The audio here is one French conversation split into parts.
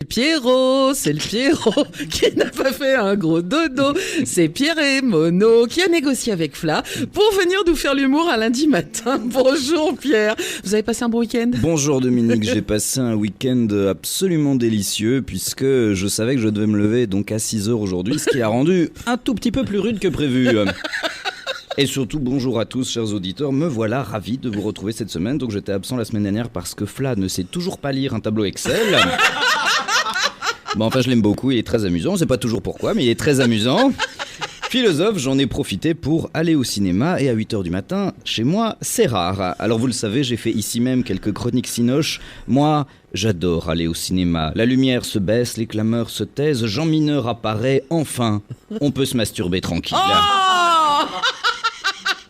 Pierrot, c'est le Pierrot qui n'a pas fait un gros dodo. C'est Pierre et Mono qui a négocié avec Fla pour venir nous faire l'humour un lundi matin. Bonjour Pierre, vous avez passé un bon week-end ? Bonjour Dominique, j'ai passé un week-end absolument délicieux puisque je savais que je devais me lever donc à 6h aujourd'hui, ce qui a rendu un tout petit peu plus rude que prévu. Et surtout, bonjour à tous, chers auditeurs, me voilà ravi de vous retrouver cette semaine. Donc j'étais absent la semaine dernière parce que Fla ne sait toujours pas lire un tableau Excel. Bon, enfin, je l'aime beaucoup, il est très amusant, on ne sait pas toujours pourquoi, mais il est très amusant. Philosophe, j'en ai profité pour aller au cinéma et à 8h du matin, chez moi, c'est rare. Alors vous le savez, j'ai fait ici même quelques chroniques cinoches. Moi, j'adore aller au cinéma. La lumière se baisse, les clameurs se taisent, Jean Mineur apparaît, enfin, on peut se masturber tranquille.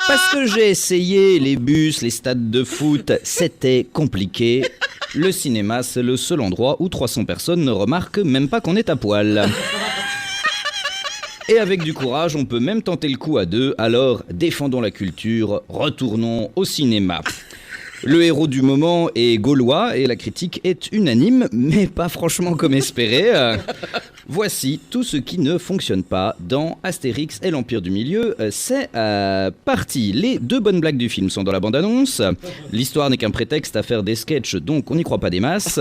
Parce que j'ai essayé les bus, les stades de foot, c'était compliqué. Le cinéma, c'est le seul endroit où 300 personnes ne remarquent même pas qu'on est à poil. Et avec du courage, on peut même tenter le coup à deux. Alors, défendons la culture, retournons au cinéma. Le héros du moment est gaulois et la critique est unanime, mais pas franchement comme espéré. Voici tout ce qui ne fonctionne pas dans Astérix et l'Empire du Milieu. C'est parti. Les 2 bonnes blagues du film sont dans la bande-annonce. L'histoire n'est qu'un prétexte à faire des sketchs, donc on n'y croit pas des masses.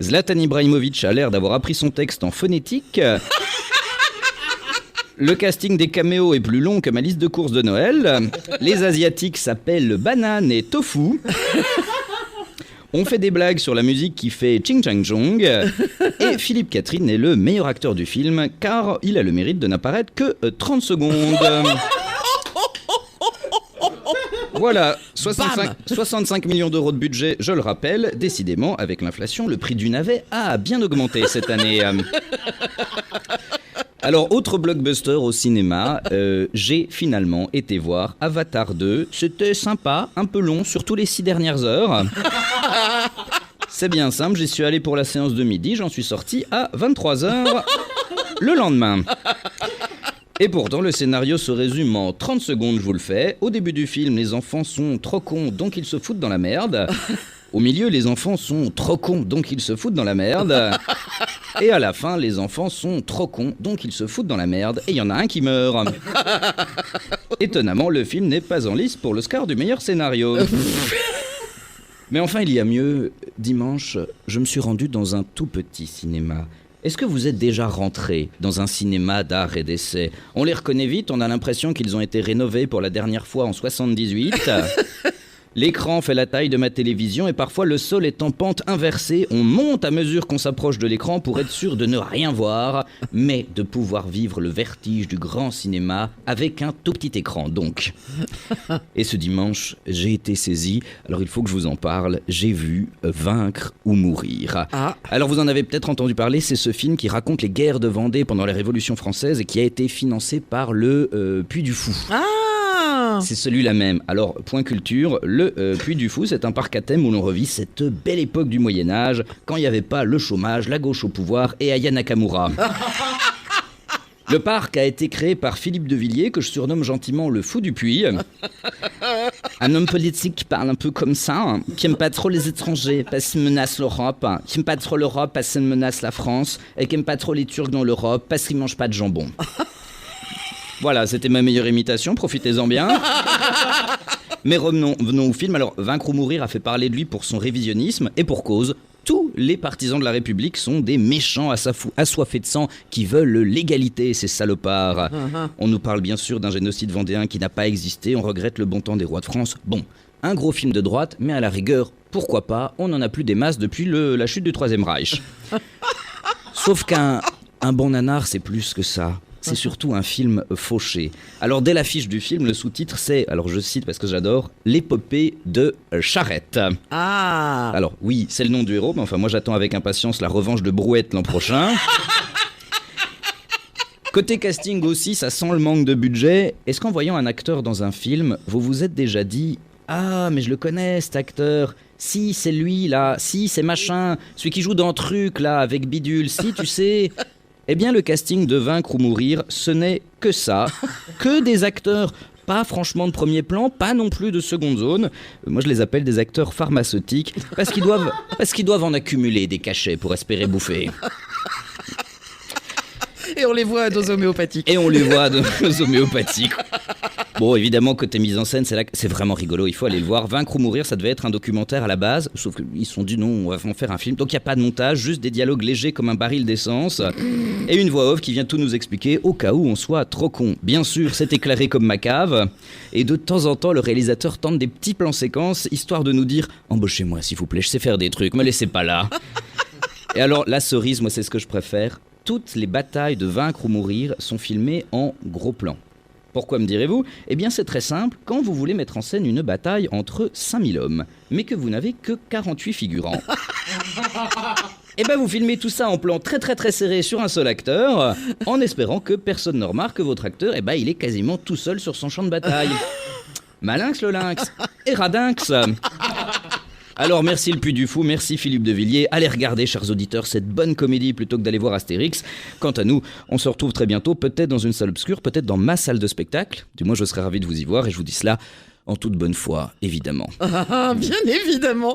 Zlatan Ibrahimovic a l'air d'avoir appris son texte en phonétique. Le casting des caméos est plus long que ma liste de courses de Noël. Les Asiatiques s'appellent Banane et Tofu. On fait des blagues sur la musique qui fait Ching Chang Chong. Et Philippe Catherine est le meilleur acteur du film car il a le mérite de n'apparaître que 30 secondes. Voilà, 65 millions d'euros de budget, je le rappelle. Décidément, avec l'inflation, le prix du navet a bien augmenté cette année. Alors, autre blockbuster au cinéma, j'ai finalement été voir Avatar 2. C'était sympa, un peu long, surtout les 6 dernières heures. C'est bien simple, j'y suis allé pour la séance de midi, j'en suis sorti à 23h le lendemain. Et pourtant, le scénario se résume en 30 secondes, je vous le fais. Au début du film, les enfants sont trop cons, donc ils se foutent dans la merde. Au milieu, les enfants sont trop cons, donc ils se foutent dans la merde. Et à la fin, les enfants sont trop cons, donc ils se foutent dans la merde. Et il y en a un qui meurt. Étonnamment, le film n'est pas en lice pour l'Oscar du meilleur scénario. Mais enfin, il y a mieux. Dimanche, je me suis rendu dans un tout petit cinéma. Est-ce que vous êtes déjà rentré dans un cinéma d'art et d'essai ? On les reconnaît vite, on a l'impression qu'ils ont été rénovés pour la dernière fois en 78. L'écran fait la taille de ma télévision et parfois le sol est en pente inversée. On monte à mesure qu'on s'approche de l'écran pour être sûr de ne rien voir, mais de pouvoir vivre le vertige du grand cinéma avec un tout petit écran donc. Et ce dimanche, j'ai été saisi, alors il faut que je vous en parle, j'ai vu Vaincre ou mourir. Alors vous en avez peut-être entendu parler, c'est ce film qui raconte les guerres de Vendée pendant la Révolution française et qui a été financé par le Puy du Fou. C'est celui-là même. Alors, point culture, le Puy du Fou, c'est un parc à thème où l'on revit cette belle époque du Moyen-Âge, quand il n'y avait pas le chômage, la gauche au pouvoir et Aya Nakamura. Le parc a été créé par Philippe de Villiers, que je surnomme gentiment le Fou du Puy. Un homme politique qui parle un peu comme ça, hein, qui aime pas trop les étrangers parce qu'ils menacent l'Europe, hein, qui aime pas trop l'Europe parce qu'elle menace la France, et qui aime pas trop les Turcs dans l'Europe parce qu'ils mangent pas de jambon. Voilà, c'était ma meilleure imitation, profitez-en bien. Mais venons au film. Alors, Vaincre ou mourir a fait parler de lui pour son révisionnisme, et pour cause. Tous les partisans de la République sont des méchants assoiffés de sang qui veulent l'égalité, ces salopards. On nous parle bien sûr d'un génocide vendéen qui n'a pas existé, on regrette le bon temps des rois de France. Bon, un gros film de droite, mais à la rigueur, pourquoi pas, on n'en a plus des masses depuis la chute du Troisième Reich. Sauf qu'un bon nanar, c'est plus que ça. C'est surtout un film fauché. Alors dès l'affiche du film, le sous-titre c'est, alors je cite parce que j'adore, l'épopée de Charette. Alors oui, c'est le nom du héros, mais enfin moi j'attends avec impatience la revanche de Brouette l'an prochain. Côté casting aussi, ça sent le manque de budget. Est-ce qu'en voyant un acteur dans un film, vous vous êtes déjà dit « Ah, mais je le connais cet acteur !» Si, c'est lui, là. Si, c'est machin. Celui qui joue dans Truc, là, avec Bidule. Si, tu sais. Eh bien, le casting de Vaincre ou mourir, ce n'est que ça. Que des acteurs pas franchement de premier plan, pas non plus de seconde zone. Moi, je les appelle des acteurs pharmaceutiques parce qu'ils doivent en accumuler des cachets pour espérer bouffer. Et on les voit à dose homéopathique. Et on les voit aux homéopathiques. Bon, évidemment, côté mise en scène, c'est vraiment rigolo, il faut aller le voir. Vaincre ou mourir, ça devait être un documentaire à la base, sauf qu'ils se sont dit non, on va en faire un film. Donc il n'y a pas de montage, juste des dialogues légers comme un baril d'essence. Et une voix off qui vient tout nous expliquer au cas où on soit trop con. Bien sûr, c'est éclairé comme ma cave. Et de temps en temps, le réalisateur tente des petits plans séquences, histoire de nous dire « Embauchez-moi s'il vous plaît, je sais faire des trucs, me laissez pas là ». Et alors, la cerise, moi c'est ce que je préfère. Toutes les batailles de vaincre ou mourir sont filmées en gros plan. Pourquoi me direz-vous ? Eh bien c'est très simple, quand vous voulez mettre en scène une bataille entre 5000 hommes, mais que vous n'avez que 48 figurants, eh ben vous filmez tout ça en plan très très très serré sur un seul acteur, en espérant que personne ne remarque que votre acteur, eh ben il est quasiment tout seul sur son champ de bataille. Malinx le lynx, et radinx. Alors merci le Puy du Fou, merci Philippe de Villiers. Allez regarder, chers auditeurs, cette bonne comédie plutôt que d'aller voir Astérix. Quant à nous, on se retrouve très bientôt, peut-être dans une salle obscure, peut-être dans ma salle de spectacle. Du moins, je serais ravi de vous y voir et je vous dis cela en toute bonne foi, évidemment. Ah, bien évidemment.